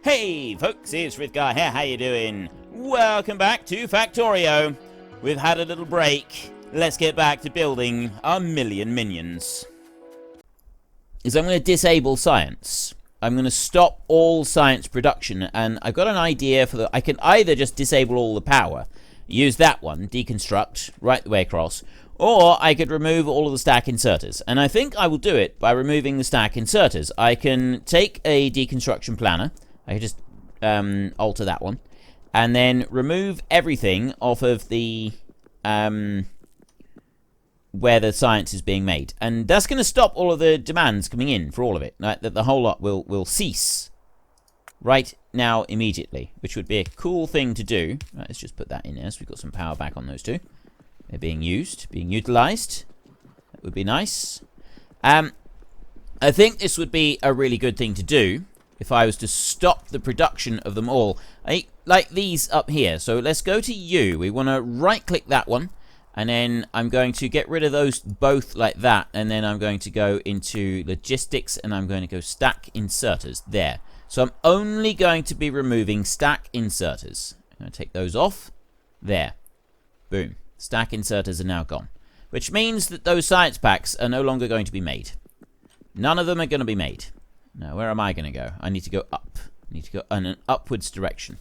Hey folks, it's Frithgar here, how you doing? Welcome back to Factorio. We've had a little break. Let's get back to building our million minions. So I'm going to disable science. I'm going to stop all science production, and I've got an idea for I can either just disable all the power, use that one, deconstruct, right the way across, or I could remove all of the stack inserters. And I think I will do it by removing the stack inserters. I can take a deconstruction planner. I can just alter that one. And then remove everything off of the where the science is being made. And that's going to stop all of the demands coming in for all of it. Right? That the whole lot will cease right now immediately, which would be a cool thing to do. Right, let's just put that in there so we've got some power back on those two. They're being used, being utilized. That would be nice. I think this would be a really good thing to do if I was to stop the production of them all. Like these up here. So let's go to you. We want to right-click that one. And then I'm going to get rid of those both like that. And then I'm going to go into logistics. And I'm going to go stack inserters. There. So I'm only going to be removing stack inserters. I'm going to take those off. There. Boom. Stack inserters are now gone. Which means that those science packs are no longer going to be made. None of them are going to be made. Now, where am I going to go? I need to go up. I need to go in an upwards direction.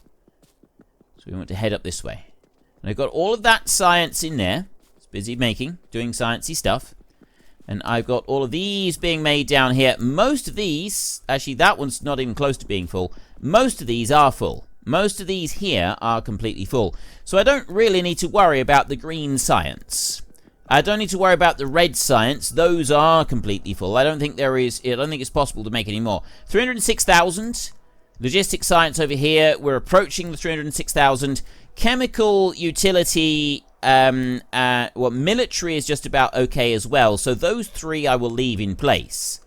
So we want to head up this way. And I've got all of that science in there. It's busy doing sciencey stuff. And I've got all of these being made down here. Most of these, actually that one's not even close to being full. Most of these are full. Most of these here are completely full. So I don't really need to worry about the green science. I don't need to worry about the red science. Those are completely full. I don't think it's possible to make any more. 306,000. Logistics science over here. We're approaching the 306,000. Chemical utility, military is just about okay as well. So those three I will leave in place.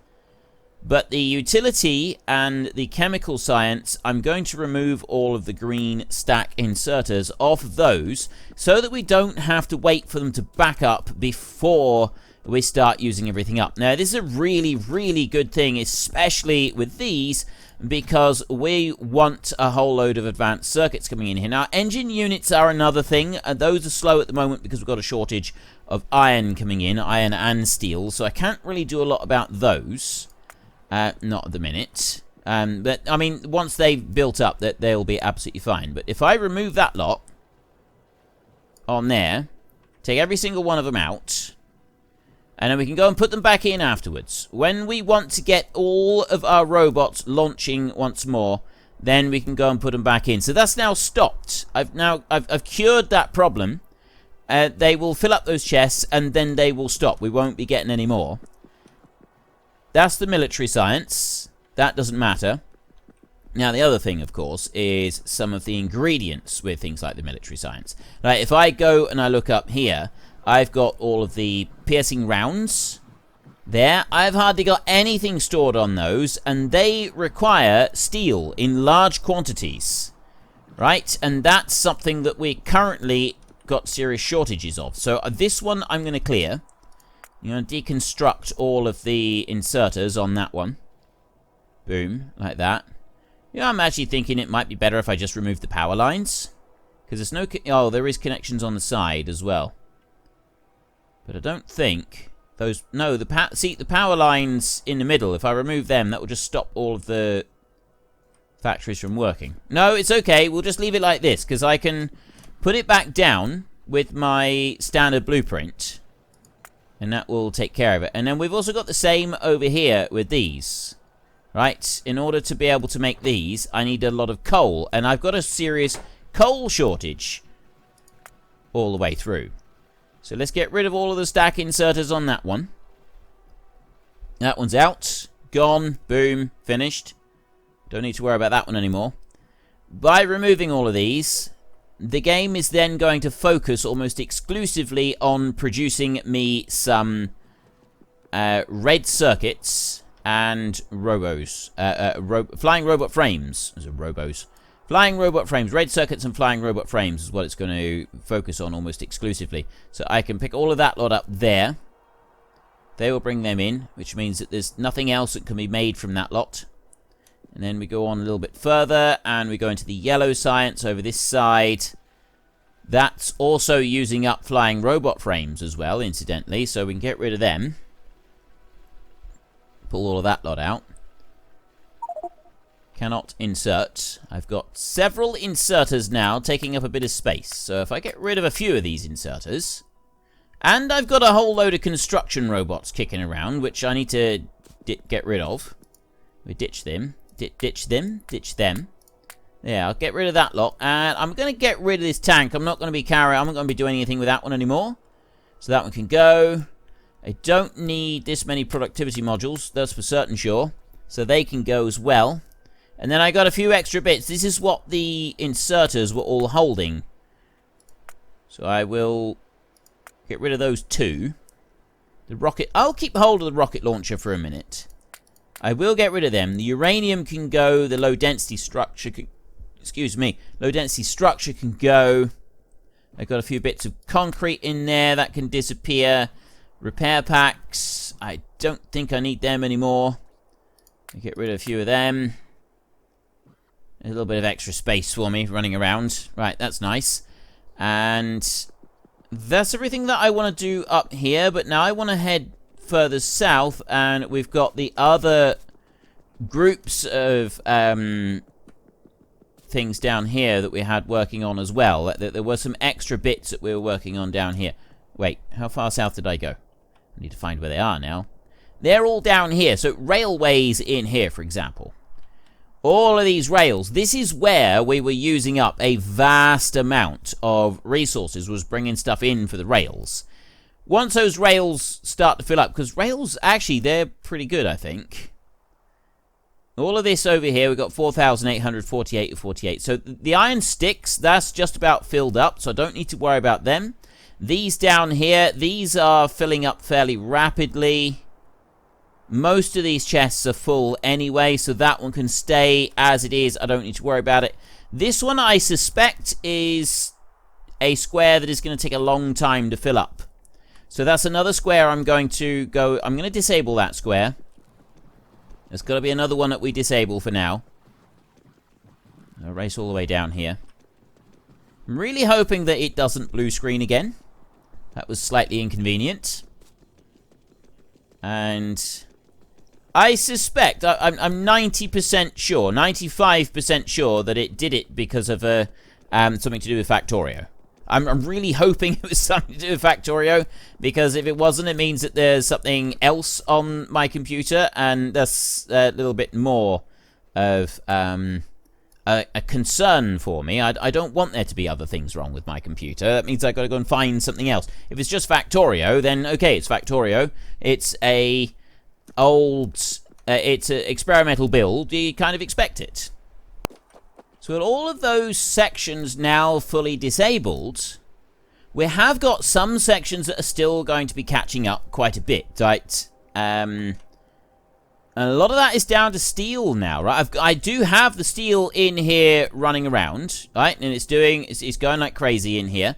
But the utility and the chemical science, I'm going to remove all of the green stack inserters off of those so that we don't have to wait for them to back up before we start using everything up. Now, this is a really, really good thing, especially with these, because we want a whole load of advanced circuits coming in here. Now, engine units are another thing. Those are slow at the moment because we've got a shortage of iron coming in, iron and steel, so I can't really do a lot about those. Not at the minute. But, I mean, once they've built up, they'll be absolutely fine. But if I remove that lot on there, take every single one of them out, and then we can go and put them back in afterwards. When we want to get all of our robots launching once more, then we can go and put them back in. So that's now stopped. I've cured that problem. They will fill up those chests, and then they will stop. We won't be getting any more. That's the military science. That doesn't matter. Now, the other thing, of course, is some of the ingredients with things like the military science. Right, if I go and I look up here, I've got all of the piercing rounds there. I've hardly got anything stored on those, and they require steel in large quantities. Right, and that's something that we currently got serious shortages of. So this one I'm going to clear. You're going to deconstruct all of the inserters on that one. Boom, like that. Yeah, I'm actually thinking it might be better if I just remove the power lines. Because there's no... Oh, there is connections on the side as well. But I don't think those... No, see, the power lines in the middle, if I remove them, that will just stop all of the factories from working. No, it's okay. We'll just leave it like this, because I can put it back down with my standard blueprint. And that will take care of it. And then we've also got the same over here with these. Right? In order to be able to make these, I need a lot of coal. And I've got a serious coal shortage all the way through. So let's get rid of all of the stack inserters on that one. That one's out. Gone. Boom. Finished. Don't need to worry about that one anymore. By removing all of these, the game is then going to focus almost exclusively on producing me some red circuits and flying robot frames. Flying robot frames. Red circuits and flying robot frames is what it's going to focus on almost exclusively. So I can pick all of that lot up there. They will bring them in, which means that there's nothing else that can be made from that lot. And then we go on a little bit further, and we go into the yellow science over this side. That's also using up flying robot frames as well, incidentally, so we can get rid of them. Pull all of that lot out. Cannot insert. I've got several inserters now taking up a bit of space. So if I get rid of a few of these inserters, and I've got a whole load of construction robots kicking around, which I need to get rid of. We ditch them. Ditch them. Yeah, I'll get rid of that lot. And I'm going to get rid of this tank. I'm not going to be doing anything with that one anymore. So that one can go. I don't need this many productivity modules. That's for certain sure. So they can go as well. And then I got a few extra bits. This is what the inserters were all holding. So I will get rid of those two. The rocket... I'll keep hold of the rocket launcher for a minute. I will get rid of them. The uranium can go. The low density structure can... Excuse me. Low density structure can go. I've got a few bits of concrete in there that can disappear. Repair packs. I don't think I need them anymore. I'll get rid of a few of them. A little bit of extra space for me running around. Right, that's nice. And that's everything that I want to do up here. But now I want to head further south. And we've got the other groups of things down here that we had working on as well. There were some extra bits that we were working on down here. Wait, how far south did I go? I need to find where they are now. They're all down here. So railways in here, for example. All of these rails, this is where we were using up a vast amount of resources, was bringing stuff in for the rails. Once those rails start to fill up, because rails, actually, they're pretty good, I think. All of this over here, we've got 4,848 of 48. So the iron sticks, that's just about filled up, so I don't need to worry about them. These down here, these are filling up fairly rapidly. Most of these chests are full anyway, so that one can stay as it is. I don't need to worry about it. This one, I suspect, is a square that is going to take a long time to fill up. So that's another square I'm going to go... I'm going to disable that square. There's got to be another one that we disable for now. I'll race all the way down here. I'm really hoping that it doesn't blue screen again. That was slightly inconvenient. And... I suspect, I'm 90% sure, 95% sure that it did it because of something to do with Factorio. I'm really hoping it was something to do with Factorio, because if it wasn't, it means that there's something else on my computer, and that's a little bit more of a concern for me. I don't want there to be other things wrong with my computer. That means I've got to go and find something else. If it's just Factorio, then okay, it's Factorio. It's a... it's an experimental build, you kind of expect it. So with all of those sections now fully disabled, we have got some sections that are still going to be catching up quite a bit, right? And a lot of that is down to steel now, right? I do have the steel in here running around, right? And it's going like crazy in here.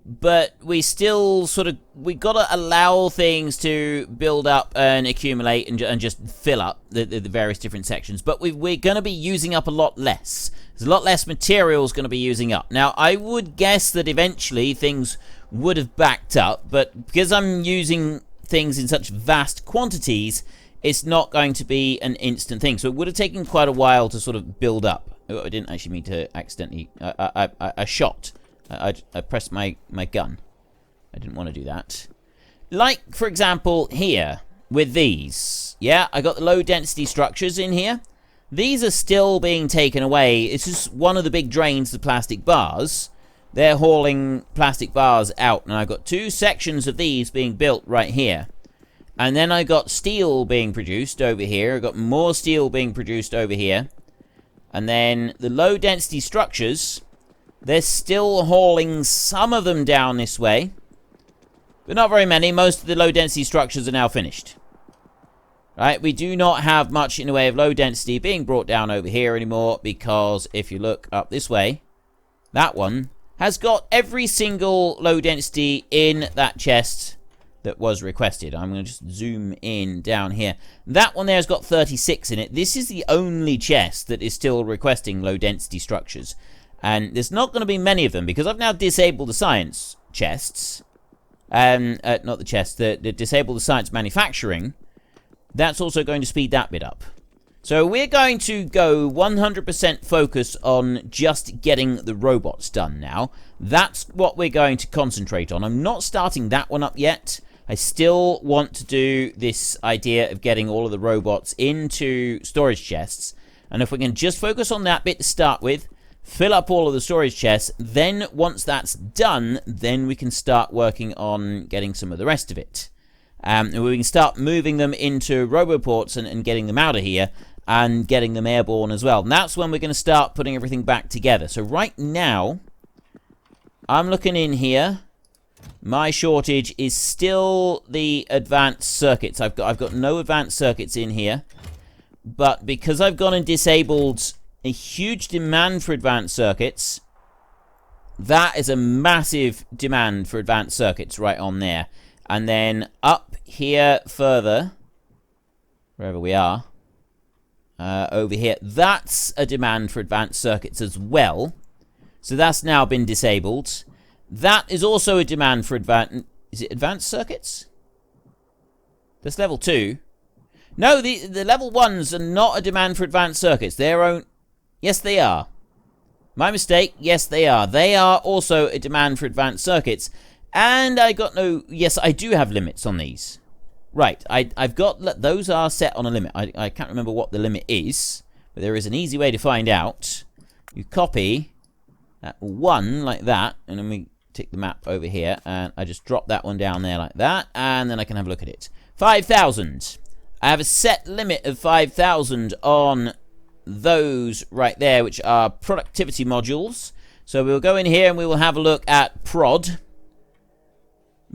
But we still we got to allow things to build up and accumulate and just fill up the various different sections. But we're going to be using up a lot less. There's a lot less materials going to be using up. Now, I would guess that eventually things would have backed up. But because I'm using things in such vast quantities, it's not going to be an instant thing. So it would have taken quite a while to sort of build up. Oh, I didn't actually mean to accidentally... I shot. I pressed my gun. I didn't want to do that. Like, for example, here, with these. Yeah, I got the low-density structures in here. These are still being taken away. It's just one of the big drains, the plastic bars. They're hauling plastic bars out, and I've got two sections of these being built right here. And then I got steel being produced over here. I got more steel being produced over here. And then the low-density structures... They're still hauling some of them down this way. But not very many. Most of the low-density structures are now finished. Right? We do not have much in the way of low density being brought down over here anymore. Because if you look up this way, that one has got every single low density in that chest that was requested. I'm going to just zoom in down here. That one there has got 36 in it. This is the only chest that is still requesting low density structures. And there's not going to be many of them because I've now disabled the science chests. Not the chests, the disable the science manufacturing. That's also going to speed that bit up. So we're going to go 100% focus on just getting the robots done now. That's what we're going to concentrate on. I'm not starting that one up yet. I still want to do this idea of getting all of the robots into storage chests. And if we can just focus on that bit to start with, fill up all of the storage chests, then once that's done, then we can start working on getting some of the rest of it. And we can start moving them into roboports and getting them out of here and getting them airborne as well. And that's when we're going to start putting everything back together. So right now, I'm looking in here. My shortage is still the advanced circuits. I've got no advanced circuits in here. But because I've gone and disabled a huge demand for advanced circuits, that is a massive demand for advanced circuits right on there. And then up here further, wherever we are, over here, that's a demand for advanced circuits as well. So that's now been disabled. That is also a demand for advanced... Is it advanced circuits? That's level 2. No, the level 1s are not a demand for advanced circuits. Their own... Yes, they are. My mistake. Yes, they are. They are also a demand for advanced circuits. And I got no... Yes, I do have limits on these. Right, I've got... Those are set on a limit. I can't remember what the limit is. But there is an easy way to find out. You copy that 1 like that. And then we tick the map over here. And I just drop that one down there like that. And then I can have a look at it. 5,000. I have a set limit of 5,000 on those right there, which are productivity modules. So we'll go in here and we will have a look at prod.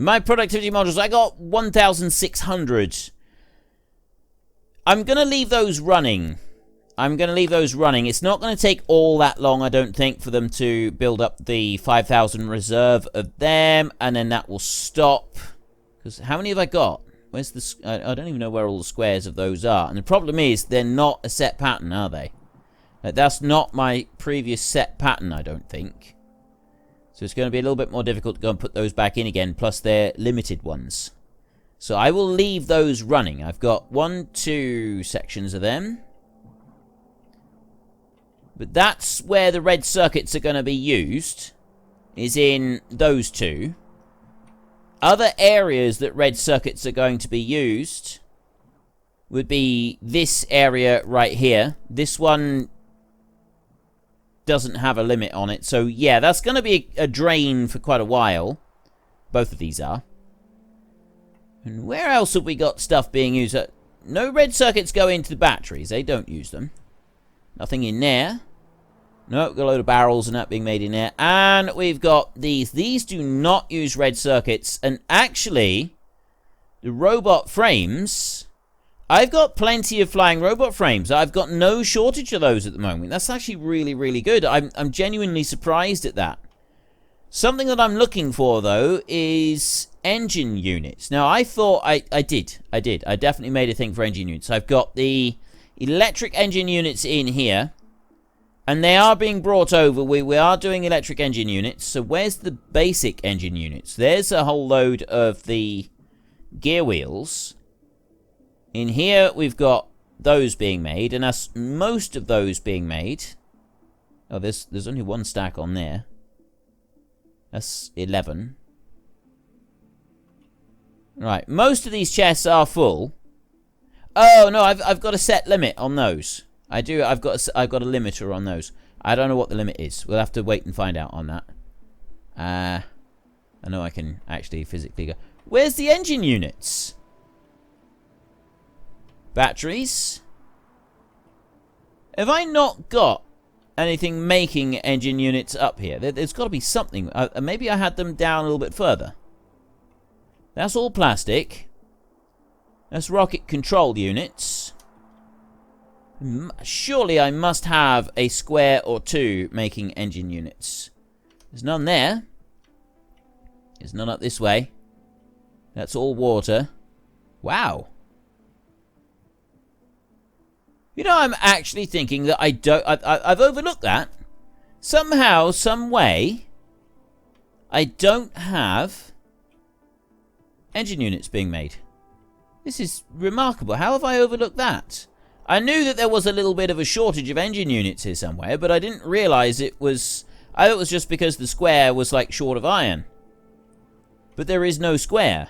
My productivity modules, I got 1,600. I'm going to leave those running. It's not going to take all that long, I don't think, for them to build up the 5,000 reserve of them. And then that will stop. Because how many have I got? Where's the... I don't even know where all the squares of those are. And the problem is, they're not a set pattern, are they? That's not my previous set pattern, I don't think. So it's going to be a little bit more difficult to go and put those back in again. Plus, they're limited ones. So I will leave those running. I've got 1, 2 sections of them. But that's where the red circuits are going to be used. Is in those 2. Other areas that red circuits are going to be used would be this area right here. This one doesn't have a limit on it. So, yeah, that's going to be a drain for quite a while. Both of these are. And where else have we got stuff being used? No red circuits go into the batteries. They don't use them. Nothing in there. No, got a load of barrels and that being made in there. And we've got these. These do not use red circuits. And actually, the robot frames... I've got plenty of flying robot frames. I've got no shortage of those at the moment. That's actually really, really good. I'm genuinely surprised at that. Something that I'm looking for, though, is engine units. Now, I thought I did. I definitely made a thing for engine units. I've got the electric engine units in here. And they are being brought over. We are doing electric engine units. So where's the basic engine units? There's a whole load of the gear wheels. In here, we've got those being made. And that's most of those being made. Oh, there's only 1 stack on there. That's 11. Right, most of these chests are full. Oh, no, I've got a set limit on those. I do. I've got a limiter on those. I don't know what the limit is. We'll have to wait and find out on that. I know I can actually physically go. Where's the engine units? Batteries. Have I not got anything making engine units up here? There's got to be something. Maybe I had them down a little bit further. That's all plastic. That's rocket control units. Surely I must have a square or 2 making engine units. There's none there. There's none up this way. That's all water. Wow. You know, I'm actually thinking that I've overlooked that. Somehow, some way, I don't have engine units being made. This is remarkable. How have I overlooked that? I knew that there was a little bit of a shortage of engine units here somewhere, but I didn't realize it was... I thought it was just because the square was, like, short of iron. But there is no square.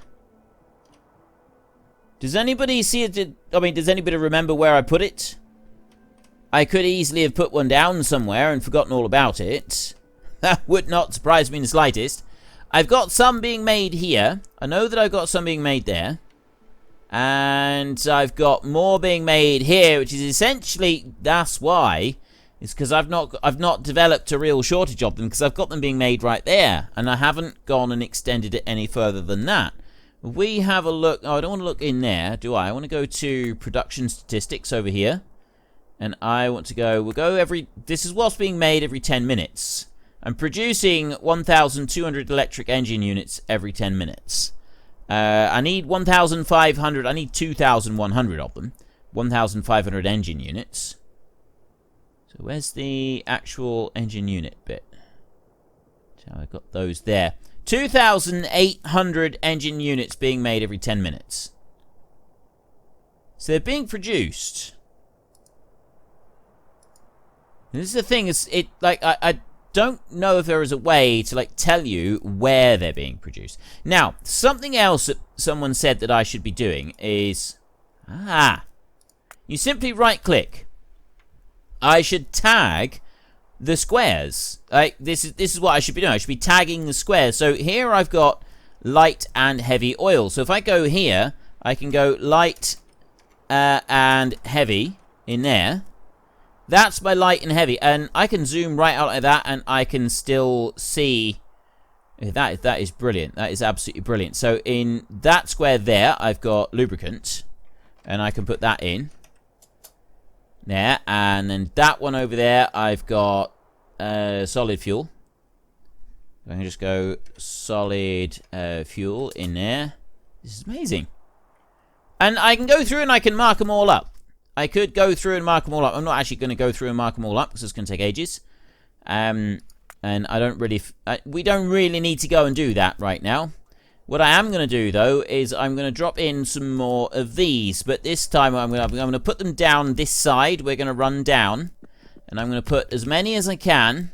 Does anybody see it? I mean, does anybody remember where I put it? I could easily have put one down somewhere and forgotten all about it. That would not surprise me in the slightest. I've got some being made here. I know that I've got some being made there. And I've got more being made here, which is essentially, that's why. It's because I've not developed a real shortage of them, because I've got them being made right there. And I haven't gone and extended it any further than that. We have a look. Oh, I don't want to look in there, do I? I want to go to production statistics over here. And I want to go, this is what's being made every 10 minutes. I'm producing 1,200 electric engine units every 10 minutes. I need 1,500, I need 2,100 of them. 1,500 engine units. So where's the actual engine unit bit? So I've got those there. 2,800 engine units being made every 10 minutes. So they're being produced. And this is the thing, I don't know if there is a way to, like, tell you where they're being produced. Now, something else that someone said that I should be doing is... you simply right-click. I should tag the squares. Like, this is what I should be doing. I should be tagging the squares. So here I've got light and heavy oil. So if I go here, I can go light and heavy in there. That's my light and heavy, and I can zoom right out like that, and I can still see. That is brilliant. That is absolutely brilliant. So in that square there, I've got lubricant, and I can put that in there, and then that one over there, I've got solid fuel. I can just go solid fuel in there. This is amazing, and I can go through and I can mark them all up. I could go through and mark them all up. I'm not actually going to go through and mark them all up because it's going to take ages. And I don't really... we don't really need to go and do that right now. What I am going to do, though, is I'm going to drop in some more of these. But this time I'm going to put them down this side. We're going to run down. And I'm going to put as many as I can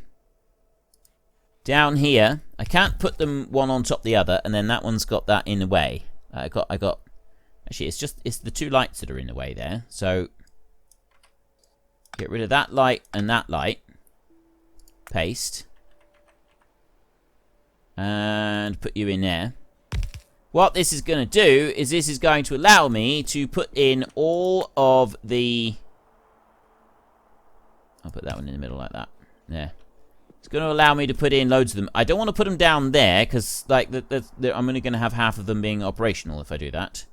down here. I can't put them one on top of the other. And then that one's got that in the way. I got... Actually, it's the two lights that are in the way there. So, get rid of that light and that light. Paste. And put you in there. What this is going to do is this is going to allow me to put in all of the... I'll put that one in the middle like that. There. It's going to allow me to put in loads of them. I don't want to put them down there because like I'm only going to have half of them being operational if I do that.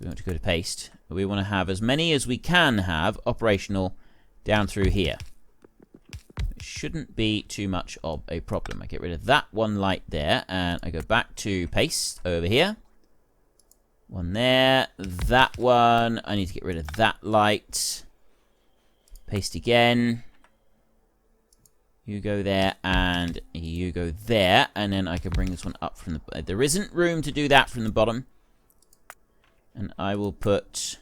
We want to go to paste. We want to have as many as we can have operational down through here. It shouldn't be too much of a problem. I get rid of that one light there, and I go back to paste over here. One there, that one. I need to get rid of that light. Paste again. You go there, and you go there, and then I can bring this one up from the... There isn't room to do that from the bottom. And I will put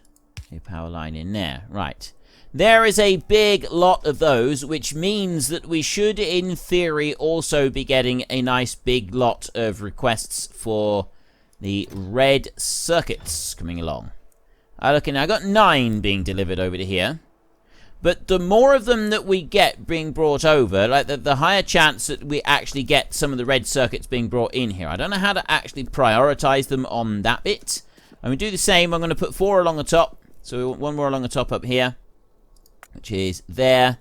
a power line in there. Right. There is a big lot of those, which means that we should, in theory, also be getting a nice big lot of requests for the red circuits coming along. Okay, now I got 9 being delivered over to here. But the more of them that we get being brought over, like the higher chance that we actually get some of the red circuits being brought in here. I don't know how to actually prioritize them on that bit. I'm going to do the same. I'm going to put 4 along the top. So we want one more along the top up here, which is there.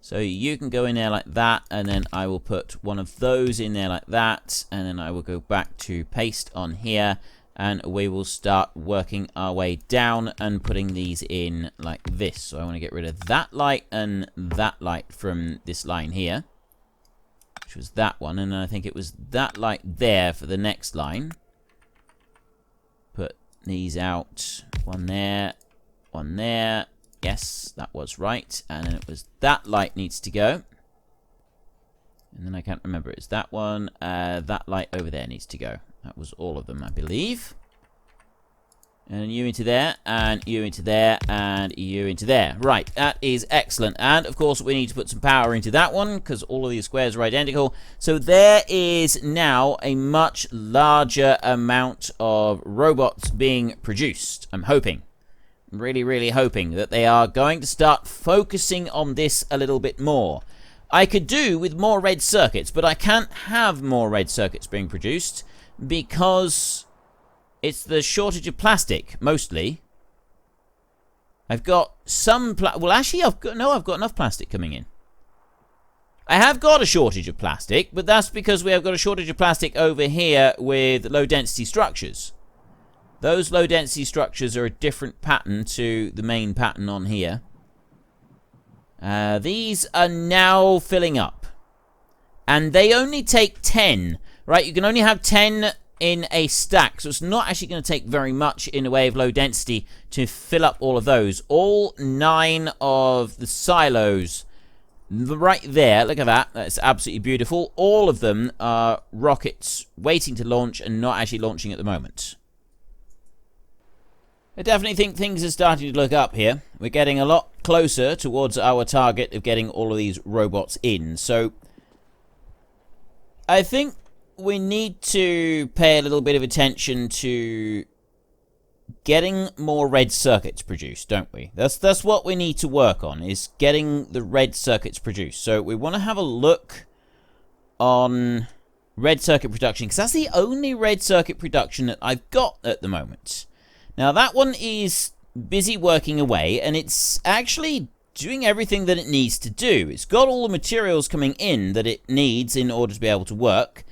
So you can go in there like that, and then I will put one of those in there like that, and then I will go back to paste on here, and we will start working our way down and putting these in like this. So I want to get rid of that light and that light from this line here. which was that one, and I think it was that light there for the next line. Put these out. One there, one there. Yes, that was right. And then it was that light needs to go. And then I can't remember. It's that one. That light over there needs to go. That was all of them, I believe. And you into there, and you into there, and you into there. Right, that is excellent. And, of course, we need to put some power into that one, because all of these squares are identical. So there is now a much larger amount of robots being produced. I'm hoping. I'm really, really hoping that they are going to start focusing on this a little bit more. I could do with more red circuits, but I can't have more red circuits being produced, because it's the shortage of plastic, mostly. I've got some well, actually, I've got enough plastic coming in. I have got a shortage of plastic, but that's because we have got a shortage of plastic over here with low-density structures. Those low-density structures are a different pattern to the main pattern on here. These are now filling up. And they only take 10, right? You can only have 10 in a stack, so it's not actually going to take very much in the way of low density to fill up all of those. All 9 of the silos right there, look at that, that's absolutely beautiful. All of them are rockets waiting to launch and not actually launching at the moment. I definitely think things are starting to look up here. We're getting a lot closer towards our target of getting all of these robots in, so I think we need to pay a little bit of attention to getting more red circuits produced, don't we? That's what we need to work on, is getting the red circuits produced. So we want to have a look on red circuit production, because that's the only red circuit production that I've got at the moment. Now, that one is busy working away, and it's actually doing everything that it needs to do. It's got all the materials coming in that it needs in order to be able to work.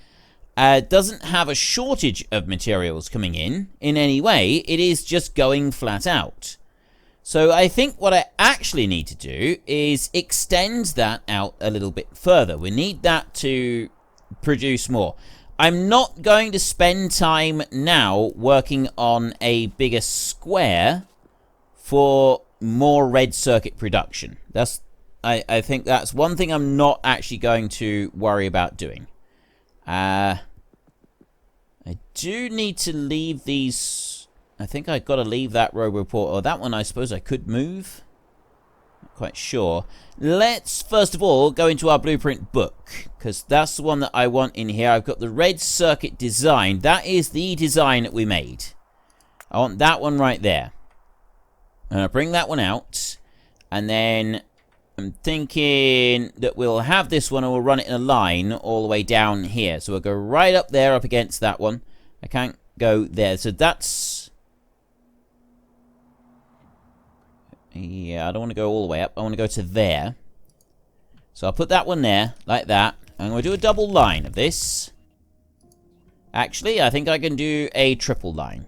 Doesn't have a shortage of materials coming in any way. It is just going flat out. So I think what I actually need to do is extend that out a little bit further. We need that to produce more. I'm not going to spend time now working on a bigger square for more red circuit production. I think that's one thing I'm not actually going to worry about doing. I do need to leave these. I think I've got to leave that roboport, or that one I suppose I could move. Not quite sure. Let's first of all go into our blueprint book, because that's the one that I want in here. I've got the red circuit design. That is the design that we made. I want that one right there. And I'll bring that one out, and then I'm thinking that we'll have this one and we'll run it in a line all the way down here. So we'll go right up there up against that one. I can't go there. So that's... yeah, I don't want to go all the way up. I want to go to there. So I'll put that one there, like that. I'm going to do a double line of this. Actually, I think I can do a triple line.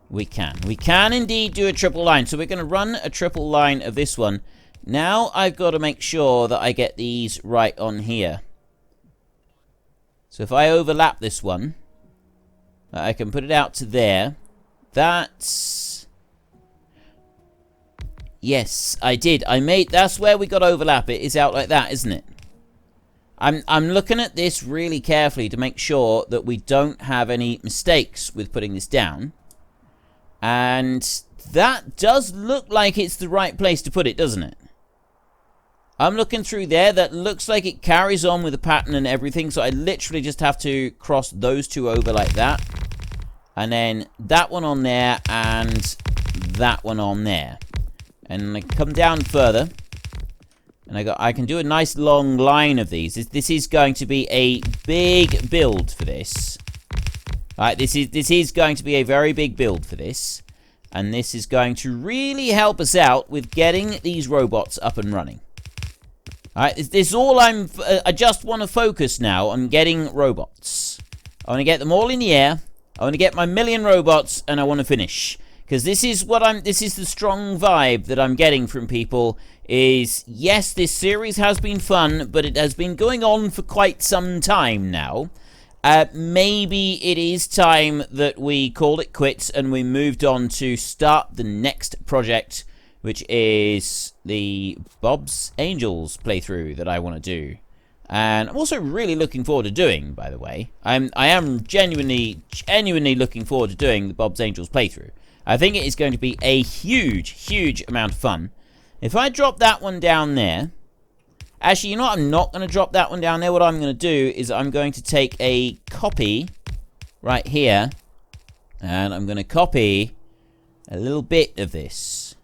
We can. We can indeed do a triple line. So we're going to run a triple line of this one. Now I've got to make sure that I get these right on here. So if I overlap this one, I can put it out to there. That's... yes, I did. That's where we got to overlap it. It's out like that, isn't it? I'm looking at this really carefully to make sure that we don't have any mistakes with putting this down. And that does look like it's the right place to put it, doesn't it? I'm looking through there. That looks like it carries on with the pattern and everything. So I literally just have to cross those two over like that. And then that one on there and that one on there. And I come down further. And I can do a nice long line of these. This is going to be a big build for this. Alright, this is going to be a very big build for this. And this is going to really help us out with getting these robots up and running. Alright, this is all I just want to focus now on getting robots. I want to get them all in the air. I want to get my 1,000,000 robots, and I want to finish. Because this is the strong vibe that I'm getting from people is, yes, this series has been fun, but it has been going on for quite some time now. Maybe it is time that we called it quits and we moved on to start the next project, which is the Bob's Angels playthrough that I want to do. And I'm also really looking forward to doing, by the way. I am genuinely looking forward to doing the Bob's Angels playthrough. I think it is going to be a huge amount of fun. If I drop that one down there... Actually, you know what? I'm not going to drop that one down there. What I'm going to do is I'm going to take a copy right here. And I'm going to copy a little bit of this.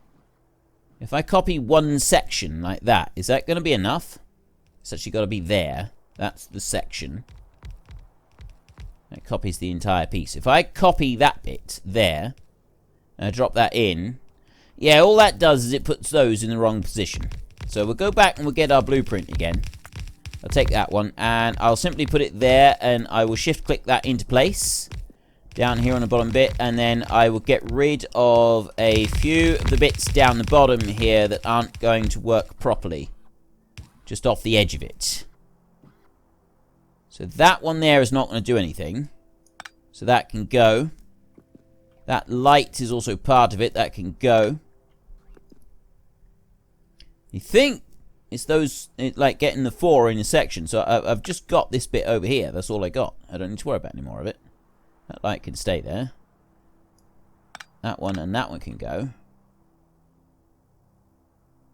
If I copy one section like that, is that going to be enough? It's actually got to be there. That's the section. That copies the entire piece. If I copy that bit there... and I drop that in. Yeah, all that does is it puts those in the wrong position. So we'll go back and we'll get our blueprint again. I'll take that one and I'll simply put it there and I will shift click that into place. Down here on the bottom bit. And then I will get rid of a few of the bits down the bottom here that aren't going to work properly. Just off the edge of it. So that one there is not going to do anything. So that can go. That light is also part of it. That can go. You think it's those, like getting the 4 in a section. So I've just got this bit over here. That's all I got. I don't need to worry about any more of it. That light can stay there. That one and that one can go.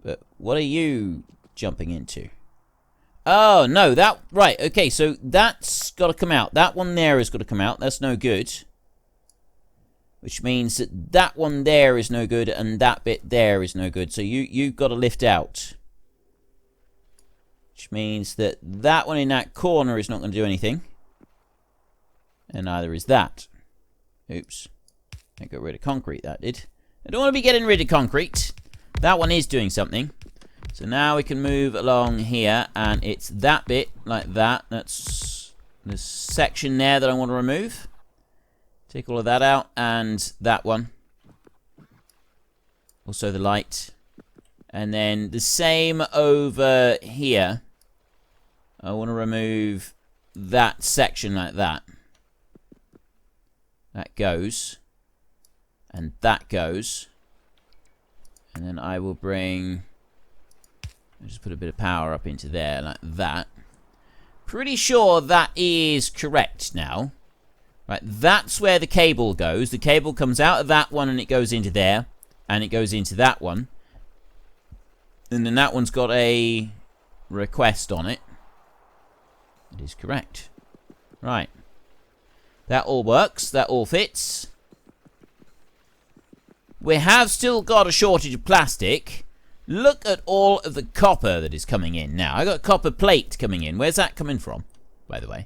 But what are you jumping into? Oh, no. That, right. Okay, so that's got to come out. That one there has got to come out. That's no good. Which means that that one there is no good and that bit there is no good. So you've got to lift out. Which means that that one in that corner is not going to do anything. And neither is that. Oops. I got rid of concrete, that did. I don't want to be getting rid of concrete. That one is doing something. So now we can move along here and it's that bit like that. That's this section there that I want to remove. Take all of that out, and that one. Also the light. And then the same over here. I want to remove that section like that. That goes. And that goes. And then I will bring... I'll just put a bit of power up into there, like that. Pretty sure that is correct now. Right, that's where the cable goes. The cable comes out of that one and it goes into there. And it goes into that one. And then that one's got a request on it. It is correct. Right. That all works. That all fits. We have still got a shortage of plastic. Look at all of the copper that is coming in now. I got copper plate coming in. Where's that coming from, by the way?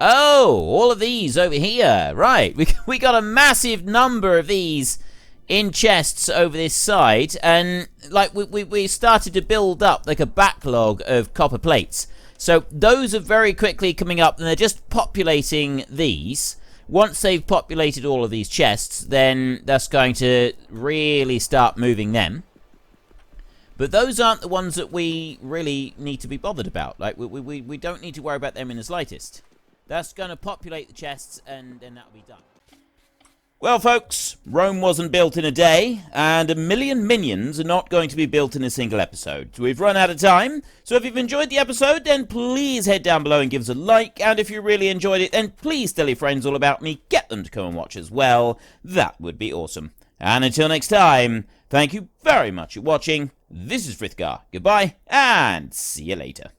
Oh, all of these over here. Right, we got a massive number of these in chests over this side. And, like, we started to build up, like, a backlog of copper plates. So, those are very quickly coming up, and they're just populating these. Once they've populated all of these chests, then that's going to really start moving them. But those aren't the ones that we really need to be bothered about. Like, we don't need to worry about them in the slightest. That's going to populate the chests, and then that'll be done. Well, folks, Rome wasn't built in a day, and 1 million minions are not going to be built in a single episode. We've run out of time, so if you've enjoyed the episode, then please head down below and give us a like, and if you really enjoyed it, then please tell your friends all about me, get them to come and watch as well. That would be awesome. And until next time, thank you very much for watching. This is Frithgar. Goodbye, and see you later.